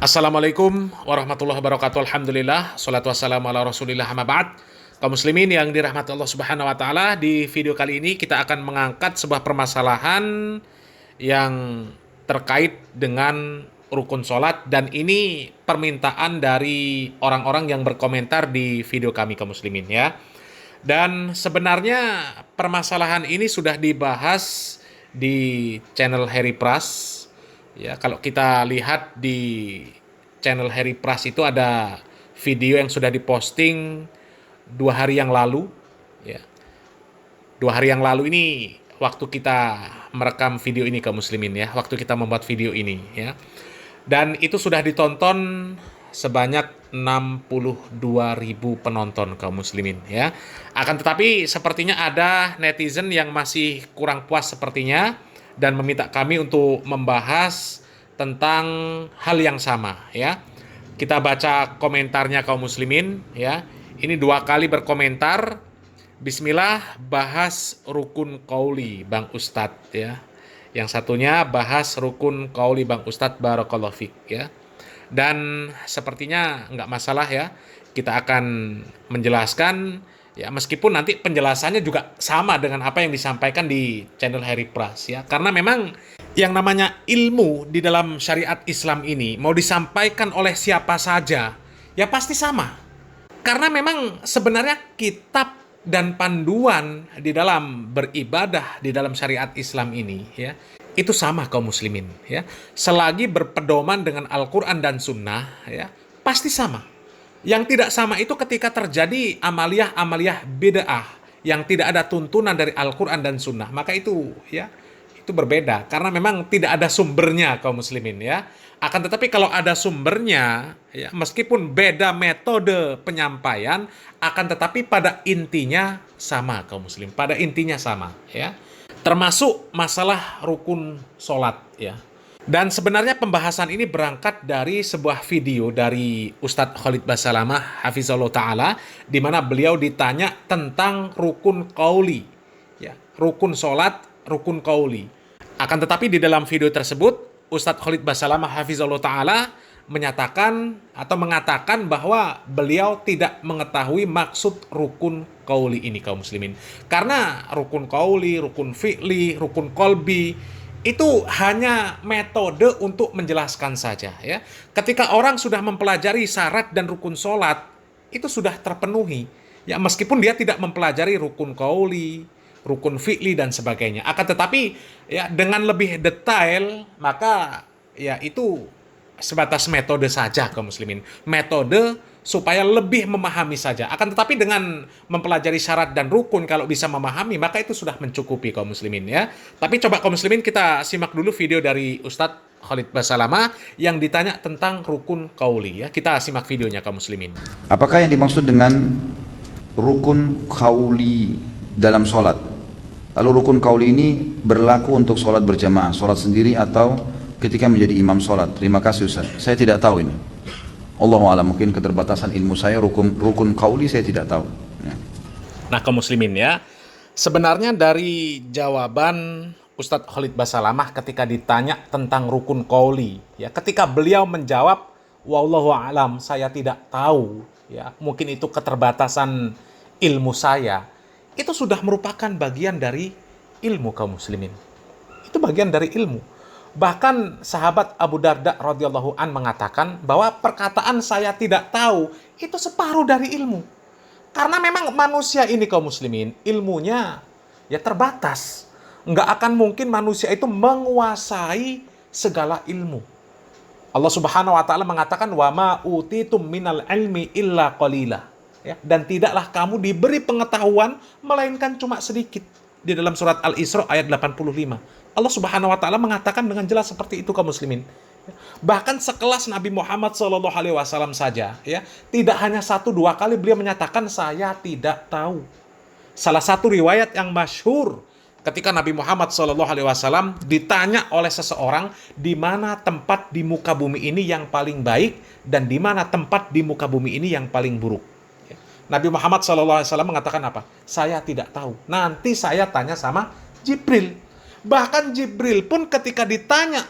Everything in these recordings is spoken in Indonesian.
Assalamualaikum warahmatullahi wabarakatuh. Alhamdulillah, salatu wassalamu ala rasulillah amma ba'd. Kaum muslimin yang dirahmati Allah subhanahu wa ta'ala, di video kali ini kita akan mengangkat sebuah permasalahan yang terkait dengan rukun sholat. Dan ini permintaan dari orang-orang yang berkomentar di video kami, kaum muslimin ya. Dan sebenarnya permasalahan ini sudah dibahas di channel Harry Pras. Ya, kalau kita lihat di channel Harry Pras itu ada video yang sudah diposting 2 hari yang lalu. Ya, 2 hari yang lalu ini waktu kita merekam video ini kaum muslimin ya, waktu kita membuat video ini ya. Dan itu sudah ditonton sebanyak 62.000 penonton kaum muslimin ya. Akan tetapi sepertinya ada netizen yang masih kurang puas sepertinya dan meminta kami untuk membahas tentang hal yang sama ya. Kita baca komentarnya kaum muslimin ya. Ini 2 kali berkomentar. Bismillah, bahas rukun qauli Bang Ustadz ya. Yang satunya bahas rukun qauli Bang Ustadz, barakallahu fik ya. Dan sepertinya nggak masalah ya, kita akan menjelaskan ya, meskipun nanti penjelasannya juga sama dengan apa yang disampaikan di channel Harry Pras ya. Karena memang yang namanya ilmu di dalam syariat Islam ini mau disampaikan oleh siapa saja ya pasti sama. Karena memang sebenarnya kitab dan panduan di dalam beribadah di dalam syariat Islam ini ya, itu sama kaum muslimin ya. Selagi berpedoman dengan Al-Quran dan Sunnah ya, pasti sama. Yang tidak sama itu ketika terjadi amaliyah-amaliyah bid'ah yang tidak ada tuntunan dari Al-Quran dan Sunnah, maka itu ya, itu berbeda karena memang tidak ada sumbernya kaum muslimin ya. Akan tetapi kalau ada sumbernya ya, meskipun beda metode penyampaian, akan tetapi pada intinya sama kaum muslim, pada intinya sama ya. Termasuk masalah rukun sholat ya. Dan sebenarnya pembahasan ini berangkat dari sebuah video dari Ustadz Khalid Basalamah hafizallahu ta'ala, di mana beliau ditanya tentang rukun qauli ya, rukun sholat, rukun qauli. Akan tetapi di dalam video tersebut Ustadz Khalid Basalamah hafizallahu ta'ala menyatakan atau mengatakan bahwa beliau tidak mengetahui maksud rukun qauli ini kaum muslimin. Karena rukun qauli, rukun fi'li, rukun qalbi itu hanya metode untuk menjelaskan saja ya. Ketika orang sudah mempelajari syarat dan rukun sholat, itu sudah terpenuhi ya, meskipun dia tidak mempelajari rukun qauli, rukun fi'li dan sebagainya. Akan tetapi ya dengan lebih detail, maka ya itu sebatas metode saja kaum muslimin. Metode supaya lebih memahami saja. Akan tetapi dengan mempelajari syarat dan rukun, kalau bisa memahami, maka itu sudah mencukupi kaum muslimin ya. Tapi coba kaum muslimin kita simak dulu video dari Ustadz Khalid Basalamah yang ditanya tentang rukun qauli ya. Kita simak videonya kaum muslimin. Apakah yang dimaksud dengan rukun qauli dalam sholat? Lalu rukun qauli ini berlaku untuk sholat berjamaah, sholat sendiri atau ketika menjadi imam sholat? Terima kasih Ustaz, saya tidak tahu ini. Allahu a'lam, mungkin keterbatasan ilmu saya, rukun qauli saya tidak tahu ya. Nah kaum muslimin ya, sebenarnya dari jawaban Ustadz Khalid Basalamah ketika ditanya tentang rukun qauli ya, ketika beliau menjawab wallahu a'lam, saya tidak tahu ya, mungkin itu keterbatasan ilmu saya, itu sudah merupakan bagian dari ilmu kaum muslimin. Itu bagian dari ilmu. Bahkan sahabat Abu Darda radhiyallahu an mengatakan bahwa perkataan saya tidak tahu itu separuh dari ilmu. Karena memang manusia ini kaum muslimin ilmunya ya terbatas. Nggak akan mungkin manusia itu menguasai segala ilmu. Allah Subhanahu wa taala mengatakan wa ma utitum minal ilmi illa qalila. Ya, dan tidaklah kamu diberi pengetahuan melainkan cuma sedikit. Di dalam surat Al-Isra ayat 85. Allah Subhanahu wa taala mengatakan dengan jelas seperti itu kaum muslimin. Bahkan sekelas Nabi Muhammad SAW saja ya, tidak hanya 1-2 kali beliau menyatakan saya tidak tahu. Salah satu riwayat yang masyhur ketika Nabi Muhammad SAW ditanya oleh seseorang di mana tempat di muka bumi ini yang paling baik dan di mana tempat di muka bumi ini yang paling buruk. Nabi Muhammad SAW mengatakan apa? Saya tidak tahu. Nanti saya tanya sama Jibril. Bahkan Jibril pun ketika ditanya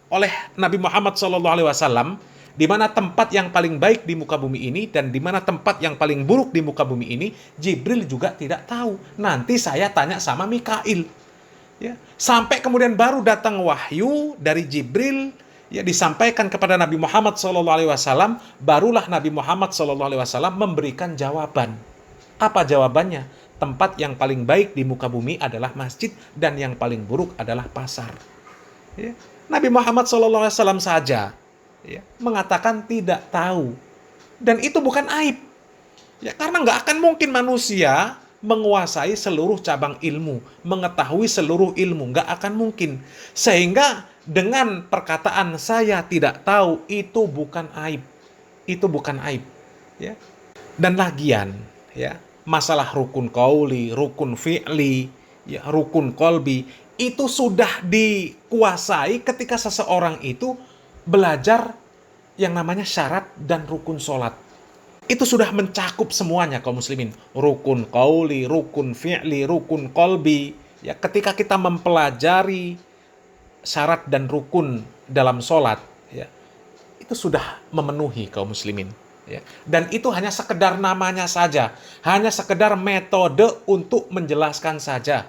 oleh Nabi Muhammad SAW, di mana tempat yang paling baik di muka bumi ini dan di mana tempat yang paling buruk di muka bumi ini, Jibril juga tidak tahu. Nanti saya tanya sama Mikail. Ya, sampai kemudian baru datang wahyu dari Jibril, ya, disampaikan kepada Nabi Muhammad SAW, barulah Nabi Muhammad SAW memberikan jawaban. Apa jawabannya? Tempat yang paling baik di muka bumi adalah masjid dan yang paling buruk adalah pasar. Ya. Nabi Muhammad SAW saja, ya, mengatakan tidak tahu, dan itu bukan aib, ya, karena nggak akan mungkin manusia menguasai seluruh cabang ilmu, mengetahui seluruh ilmu, nggak akan mungkin. Sehingga dengan perkataan saya tidak tahu, itu bukan aib, itu bukan aib, ya. Dan lagian, ya, masalah rukun qauli, rukun fi'li, ya, rukun qalbi, itu sudah dikuasai ketika seseorang itu belajar yang namanya syarat dan rukun sholat. Itu sudah mencakup semuanya kaum muslimin. Rukun qauli, rukun fi'li, rukun qalbi. Ya, ketika kita mempelajari syarat dan rukun dalam sholat, ya, itu sudah memenuhi kaum muslimin. Ya. Dan itu hanya sekedar namanya saja. Hanya sekedar metode untuk menjelaskan saja.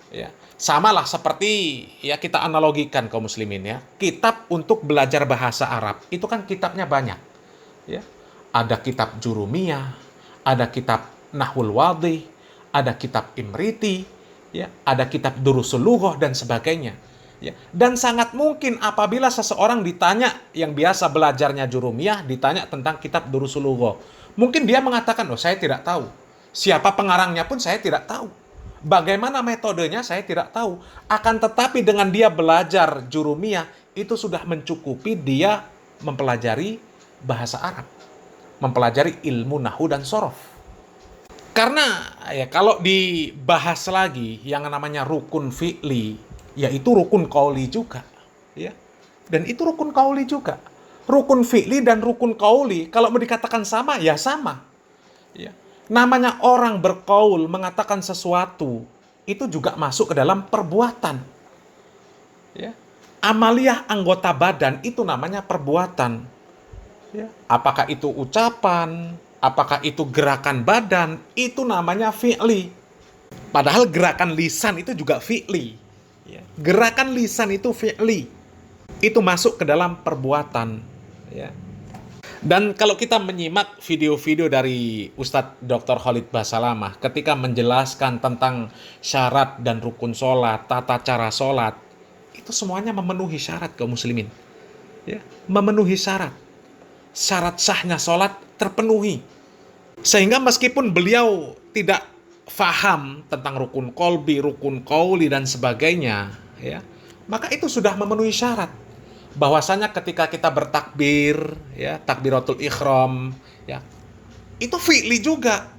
Ya. Samalah seperti, ya, kita analogikan kaum muslimin, ya. Kitab untuk belajar bahasa Arab itu kan kitabnya banyak, ya. Ada kitab Jurumiyah, ada kitab Nahwul Wadih, ada kitab Imriti, ya, ada kitab Durusul Lughah dan sebagainya, ya. Dan sangat mungkin apabila seseorang ditanya, yang biasa belajarnya Jurumiyah, ditanya tentang kitab Durusul Lughah, mungkin dia mengatakan, "Oh, saya tidak tahu. Siapa pengarangnya pun saya tidak tahu. Bagaimana metodenya saya tidak tahu." Akan tetapi dengan dia belajar Jurumiyah, itu sudah mencukupi dia mempelajari bahasa Arab, mempelajari ilmu nahwu dan sorof. Karena, ya, kalau dibahas lagi yang namanya rukun fi'li, yaitu rukun qauli juga, ya. Dan itu rukun qauli juga. Rukun fi'li dan rukun qauli kalau mau dikatakan sama, ya sama. Ya. Namanya orang berqaul, mengatakan sesuatu, itu juga masuk ke dalam perbuatan. Ya. Amaliyah anggota badan itu namanya perbuatan. Ya. Apakah itu ucapan, apakah itu gerakan badan, itu namanya fi'li. Padahal gerakan lisan itu juga fi'li. Ya. Gerakan lisan itu fi'li. Itu masuk ke dalam perbuatan. Ya. Dan kalau kita menyimak video-video dari Ustadz Dr. Khalid Basalamah ketika menjelaskan tentang syarat dan rukun sholat, tata cara sholat, itu semuanya memenuhi syarat kaum muslimin. Ya, memenuhi syarat. Syarat sahnya sholat terpenuhi. Sehingga meskipun beliau tidak faham tentang rukun qalbi, rukun qauli dan sebagainya, ya, maka itu sudah memenuhi syarat. Bahwasanya ketika kita bertakbir, ya, takbiratul ihram, ya, itu fi'li juga,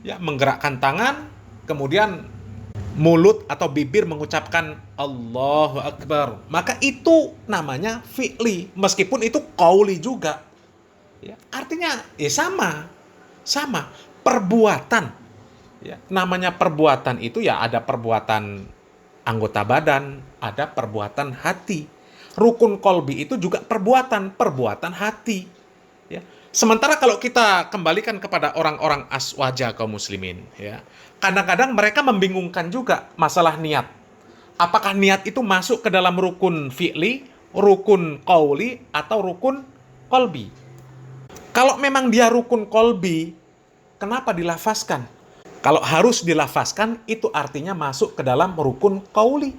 ya, menggerakkan tangan, kemudian mulut atau bibir mengucapkan Allahu Akbar, maka itu namanya fi'li, meskipun itu qauli juga, ya. Artinya, ya, sama perbuatan, ya. Namanya perbuatan itu, ya, ada perbuatan anggota badan, ada perbuatan hati. Rukun qalbi itu juga perbuatan hati, ya. Sementara kalau kita kembalikan kepada orang-orang aswaja kaum muslimin, ya, kadang-kadang mereka membingungkan juga masalah niat. Apakah niat itu masuk ke dalam rukun fi'li, rukun qauli, atau rukun qalbi? Kalau memang dia rukun qalbi, kenapa dilafazkan? Kalau harus dilafazkan, itu artinya masuk ke dalam rukun qauli,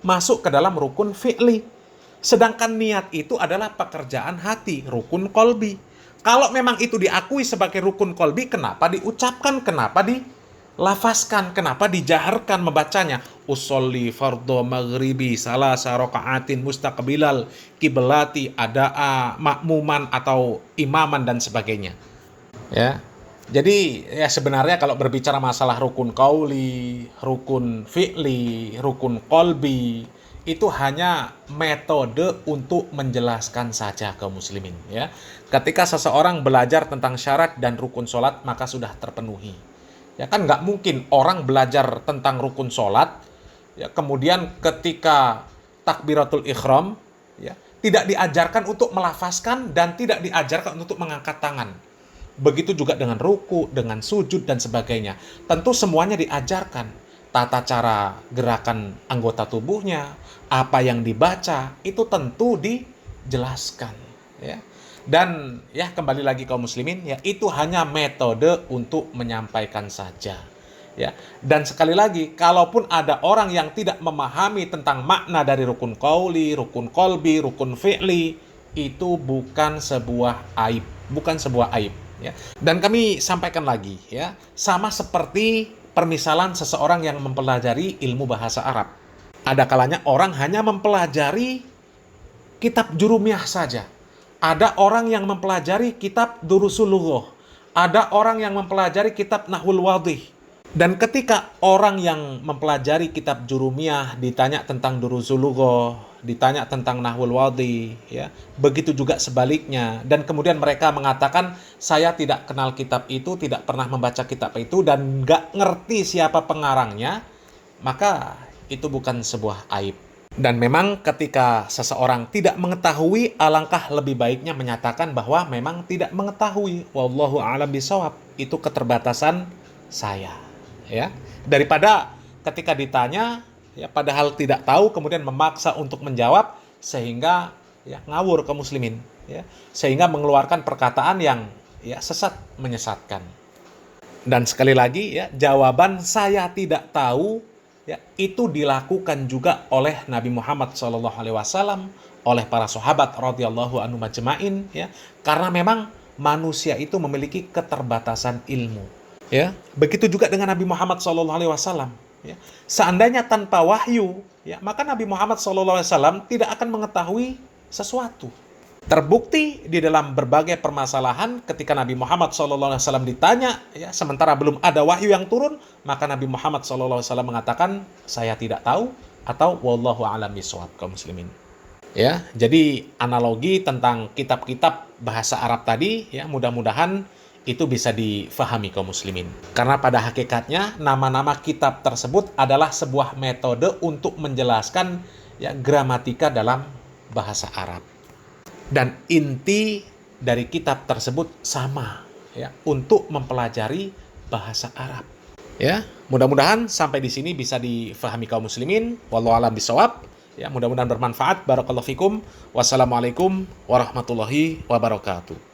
masuk ke dalam rukun fi'li. Sedangkan niat itu adalah pekerjaan hati, rukun qalbi. Kalau memang itu diakui sebagai rukun qalbi, kenapa diucapkan, kenapa dilafazkan, kenapa dijaharkan membacanya? Usolli fardhu maghribi salasa raka'atin mustaqbilal kiblati ada'a makmuman atau imaman dan sebagainya. Ya. Jadi, ya, sebenarnya kalau berbicara masalah rukun qauli, rukun fi'li, rukun qalbi, itu hanya metode untuk menjelaskan saja kaum muslimin, ya. Ketika seseorang belajar tentang syarat dan rukun sholat, maka sudah terpenuhi. Ya kan nggak mungkin orang belajar tentang rukun sholat, ya, kemudian ketika takbiratul ihram, ya, Tidak diajarkan untuk melafazkan dan tidak diajarkan untuk mengangkat tangan. Begitu juga dengan ruku, dengan sujud dan sebagainya. Tentu semuanya diajarkan. Tata cara gerakan anggota tubuhnya, apa yang dibaca, itu tentu dijelaskan. Ya. Dan ya kembali lagi kaum muslimin, ya itu hanya metode untuk menyampaikan saja. Ya. Dan sekali lagi, kalaupun ada orang yang tidak memahami tentang makna dari rukun qauli, rukun qalbi, rukun fi'li, itu bukan sebuah aib, bukan sebuah aib. Ya. Dan kami sampaikan lagi, ya, sama seperti permisalan seseorang yang mempelajari ilmu bahasa Arab. Ada kalanya orang hanya mempelajari kitab jurumiyah saja. Ada orang yang mempelajari kitab durusul lughah. Ada orang yang mempelajari kitab nahwul wadih. Dan ketika orang yang mempelajari kitab jurumiyah ditanya tentang durusul lughah, ditanya tentang nahwul wadih, ya, begitu juga sebaliknya. Dan kemudian mereka mengatakan, saya tidak kenal kitab itu, tidak pernah membaca kitab itu, dan nggak ngerti siapa pengarangnya, maka itu bukan sebuah aib. Dan memang ketika seseorang tidak mengetahui, alangkah lebih baiknya menyatakan bahwa memang tidak mengetahui. Wallahu a'lam bishawab. Itu keterbatasan saya. Ya, daripada ketika ditanya, ya, padahal tidak tahu, kemudian memaksa untuk menjawab, sehingga ya, ngawur kaum muslimin. Ya, sehingga mengeluarkan perkataan yang ya, sesat, menyesatkan. Dan sekali lagi, ya, jawaban saya tidak tahu, ya, itu dilakukan juga oleh Nabi Muhammad SAW, oleh para sahabat radhiyallahu anhum ajma'in, ya, karena memang manusia itu memiliki keterbatasan ilmu. Ya, begitu juga dengan Nabi Muhammad SAW. Ya, seandainya tanpa wahyu, ya, maka Nabi Muhammad SAW tidak akan mengetahui sesuatu. Terbukti di dalam berbagai permasalahan ketika Nabi Muhammad SAW ditanya, ya, sementara belum ada wahyu yang turun, maka Nabi Muhammad SAW mengatakan, saya tidak tahu, atau wallahu a'lam bishawab, kaum muslimin. Ya, jadi analogi tentang kitab-kitab bahasa Arab tadi, ya, mudah-mudahan itu bisa difahami kaum muslimin. Karena pada hakikatnya nama-nama kitab tersebut adalah sebuah metode untuk menjelaskan, ya, gramatika dalam bahasa Arab. Dan inti dari kitab tersebut sama, ya, untuk mempelajari bahasa Arab. Ya, mudah-mudahan sampai di sini bisa difahami kaum muslimin. Wallahu a'lam bishawab. Ya, mudah-mudahan bermanfaat. Barakallahu fikum. Wassalamualaikum warahmatullahi wabarakatuh.